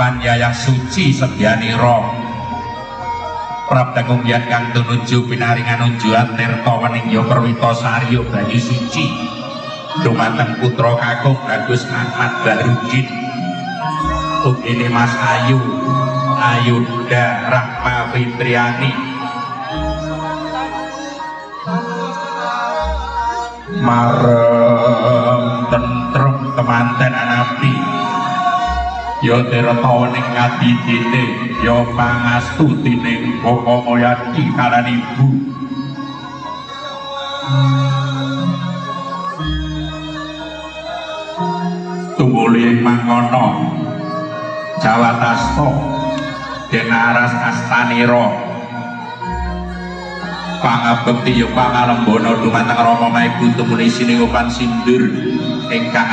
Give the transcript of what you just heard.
Panyayang suci sedyanira Prabdangung yen kang tumuju pinaringan unjuan tirta weningya perwita sarya banyu suci dumateng putra kakung Bagus Ahmad Barudin ugine Mas Ayu Ayunda Rahma Fitriani marem tentrem kemanten anapi ya tirta wening kadidine ya pangastu tining Bapa Moyadi kalan ibu tumuli mangono Jawatasta Denaras Astanira pangabekti ya pangalembana dumateng Rama Maiku tumuli siningupan sindur ingkang